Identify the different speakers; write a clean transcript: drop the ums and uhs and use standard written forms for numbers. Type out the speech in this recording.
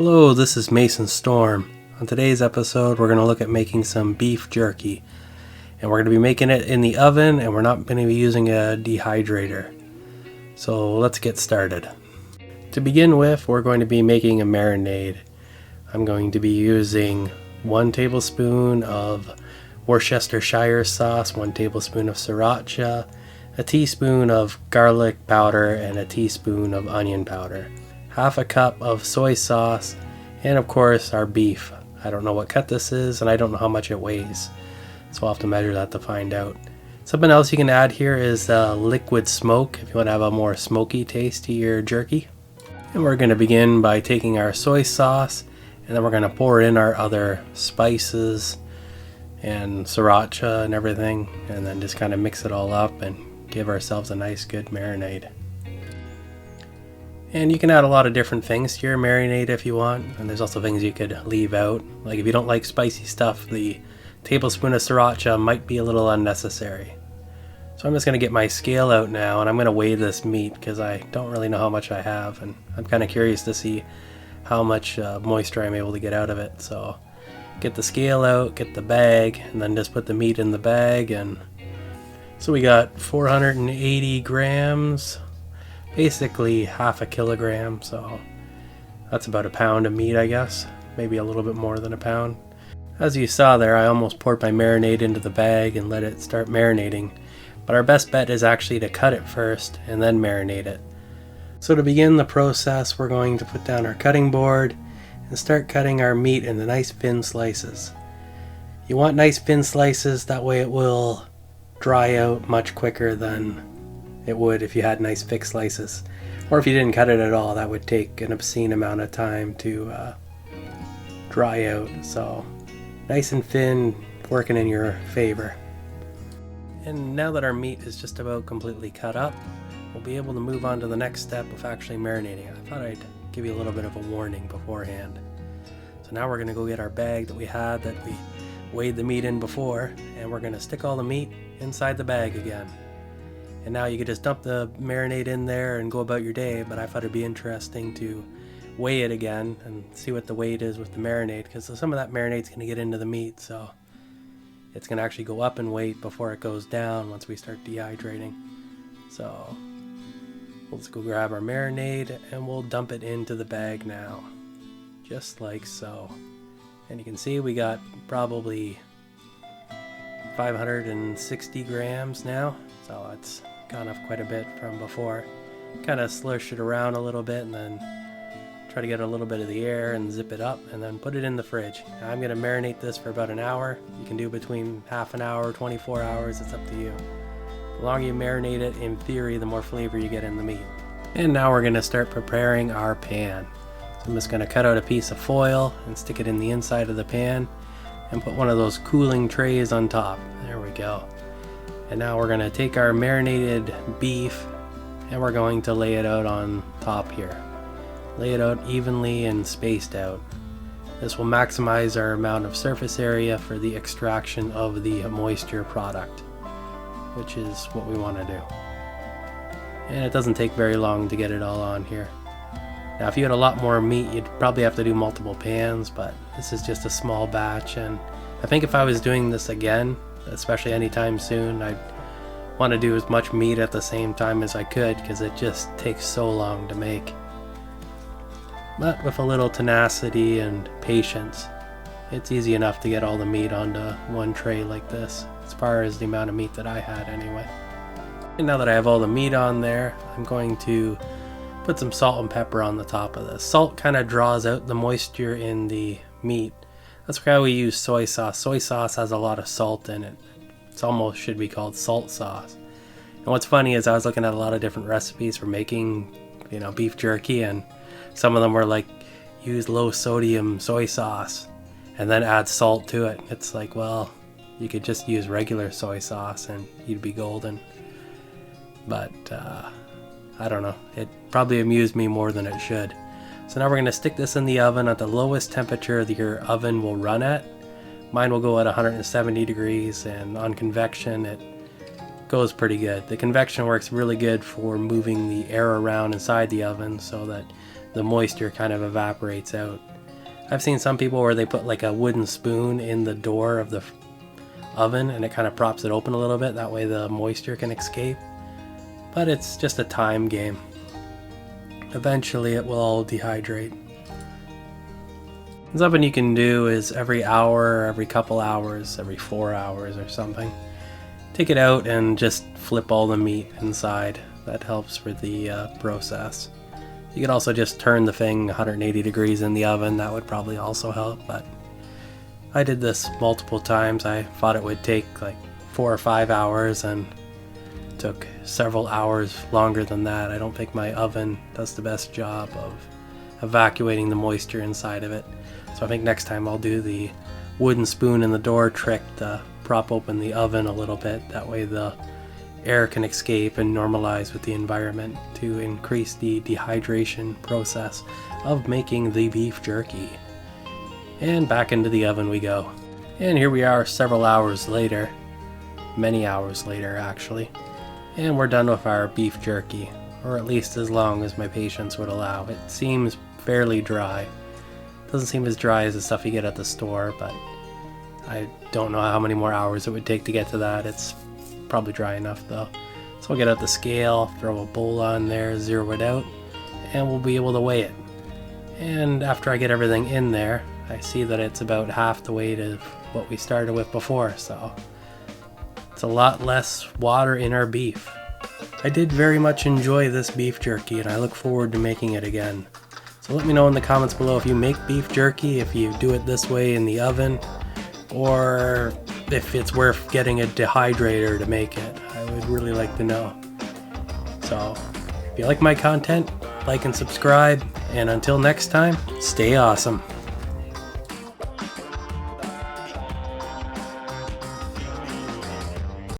Speaker 1: Hello, this is Mason Storm. On today's episode, we're going to look at making some beef jerky. And we're going to be making it in the oven, and we're not going to be using a dehydrator. So let's get started. To begin with, we're going to be making a marinade. I'm going to be using 1 tablespoon of Worcestershire sauce, 1 tablespoon of Sriracha, a teaspoon of garlic powder, and a teaspoon of onion powder. Half a cup of soy sauce, and of course our beef. I don't know what cut this is, and I don't know how much it weighs, so I'll have to measure that to find out. Something else you can add here is liquid smoke if you want to have a more smoky taste to your jerky. And we're going to begin by taking our soy sauce, and then we're going to pour in our other spices and Sriracha and everything, and then just kind of mix it all up and give ourselves a nice good marinade. And you can add a lot of different things to your marinade if you want, and there's also things you could leave out. Like if you don't like spicy stuff, the tablespoon of Sriracha might be a little unnecessary. So I'm just going to get my scale out now, and I'm going to weigh this meat because I don't really know how much I have, and I'm kind of curious to see how much moisture I'm able to get out of it. So get the scale out, get the bag, and then just put the meat in the bag. And so we got 480 grams. Basically half a kilogram, so that's about a pound of meat, I guess. Maybe a little bit more than a pound. As you saw there, I almost poured my marinade into the bag and let it start marinating. But our best bet is actually to cut it first and then marinate it. So to begin the process, we're going to put down our cutting board and start cutting our meat into nice thin slices. You want nice thin slices, that way it will dry out much quicker than it would if you had nice thick slices, or if you didn't cut it at all. That would take an obscene amount of time to dry out. So nice and thin, working in your favor. And now that our meat is just about completely cut up, we'll be able to move on to the next step of actually marinating. I thought I'd give you a little bit of a warning beforehand. So now we're going to go get our bag that we had that we weighed the meat in before, and we're going to stick all the meat inside the bag again. And now you could just dump the marinade in there and go about your day, but I thought it'd be interesting to weigh it again and see what the weight is with the marinade, because some of that marinade's going to get into the meat, so it's going to actually go up in weight before it goes down once we start dehydrating. So let's go grab our marinade and we'll dump it into the bag now, just like so. And you can see we got probably 560 grams now, so it's gone up quite a bit from before. Kind of slush it around a little bit and then try to get a little bit of the air and zip it up and then put it in the fridge. Now I'm going to marinate this for about an hour. You can do between half an hour, 24 hours, it's up to you. The longer you marinate it, in theory, the more flavor you get in the meat. And now we're going to start preparing our pan. So I'm just going to cut out a piece of foil and stick it in the inside of the pan and put one of those cooling trays on top. There we go. And now we're going to take our marinated beef and we're going to lay it out on top here. Lay it out evenly and spaced out. This will maximize our amount of surface area for the extraction of the moisture product, which is what we want to do. And it doesn't take very long to get it all on here. Now if you had a lot more meat, you'd probably have to do multiple pans, but this is just a small batch, and I think if I was doing this again, especially anytime soon, I'd want to do as much meat at the same time as I could, because it just takes so long to make. But with a little tenacity and patience, it's easy enough to get all the meat onto one tray like this, as far as the amount of meat that I had anyway. And now that I have all the meat on there, I'm going to put some salt and pepper on the top of this. Salt kind of draws out the moisture in the meat. That's why we use soy sauce. Soy sauce has a lot of salt in it. It almost should be called salt sauce. And what's funny is I was looking at a lot of different recipes for making, beef jerky, and some of them were like, use low sodium soy sauce and then add salt to it. It's like, well, you could just use regular soy sauce and you'd be golden. But I don't know. It probably amused me more than it should. So now we're going to stick this in the oven at the lowest temperature that your oven will run at. Mine will go at 170 degrees, and on convection it goes pretty good. The convection works really good for moving the air around inside the oven so that the moisture kind of evaporates out. I've seen some people where they put like a wooden spoon in the door of the oven and it kind of props it open a little bit, that way the moisture can escape. But it's just a time game. Eventually it will all dehydrate. Something you can do is every hour, every couple hours, every 4 hours or something, take it out and just flip all the meat inside. That helps with the process. You could also just turn the thing 180 degrees in the oven. That would probably also help, but I did this multiple times. I thought it would take like 4 or 5 hours and it took several hours longer than that. I don't think my oven does the best job of evacuating the moisture inside of it. So I think next time I'll do the wooden spoon in the door trick to prop open the oven a little bit. That way the air can escape and normalize with the environment to increase the dehydration process of making the beef jerky. And back into the oven we go. And here we are several hours later, many hours later actually, and we're done with our beef jerky, or at least as long as my patience would allow. It seems fairly dry. Doesn't seem as dry as the stuff you get at the store, but I don't know how many more hours it would take to get to that. It's probably dry enough though. So I'll get out the scale, throw a bowl on there, zero it out, and we'll be able to weigh it. And after I get everything in there, I see that it's about half the weight of what we started with before, so it's a lot less water in our beef. I did very much enjoy this beef jerky and I look forward to making it again. So let me know in the comments below if you make beef jerky, if you do it this way in the oven, or if it's worth getting a dehydrator to make it. I would really like to know. So if you like my content, like and subscribe, and until next time, stay awesome.